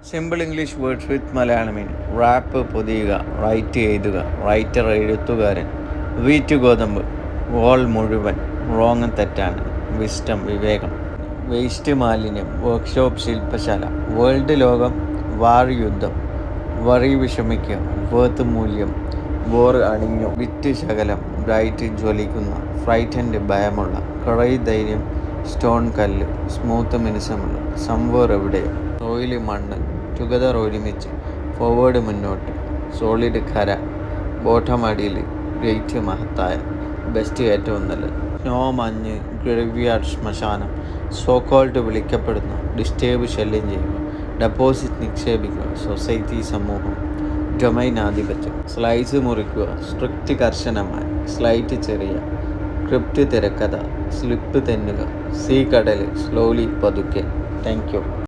Simple English words with Malayalam meaning. Wrap പൊതിയുക, write എഴുതുക, writer എഴുത്തുകാരൻ, വീറ്റ് ഗോതമ്പ്, വോൾ മുഴുവൻ, റോങ് തെറ്റാണ്, വിസ്റ്റം വിവേകം, വേസ്റ്റ് മാലിന്യം, വർക്ക്ഷോപ്പ് ശില്പശാല, വേൾഡ് ലോകം, വാർ യുദ്ധം, വറി വിഷമിക്കുക, വേർത്ത് മൂല്യം, വോർ അണിഞ്ഞു, വിറ്റ് ശകലം, ബ്രൈറ്റ് ജ്വലിക്കുന്ന, ഫ്രൈറ്റൻഡ് ഭയമുള്ള, കറൈ ധൈര്യം, സ്റ്റോൺ കല്ല്, സ്മൂത്ത് മിനുസമുള്ള, സംവേർ എവിടെയോ, സോയില് മണ്ണ്, ടുഗദർ ഒരുമിച്ച്, ഫോർവേഡ് മുന്നോട്ട്, സോളിഡ് കര, ബോട്ടം അടിയിൽ, ഗ്രേറ്റ് മഹത്തായ, ബെസ്റ്റ് ഏറ്റവും നല്ലത്, സ്നോ മഞ്ഞ്, ഗ്രേവ്യാർഡ് ശ്മശാനം, സോക്കോൾട്ട് വിളിക്കപ്പെടുന്നു, ഡിസ്റ്റേബ് ശല്യം ചെയ്യുക, ഡെപ്പോസിറ്റ് നിക്ഷേപിക്കുക, സൊസൈറ്റി സമൂഹം, ഡൊമൈൻ ആധിപത്യം, സ്ലൈസ് മുറിക്കുക, സ്ട്രിക്റ്റ് കർശനമായി, സ്ലൈറ്റ് ചെറിയ, ക്രിപ്റ്റ് തിരക്കഥ, സ്ലിപ്പ് തെന്നുക, സീ കടൽ, സ്ലോലി പതുക്കെ. Thank you.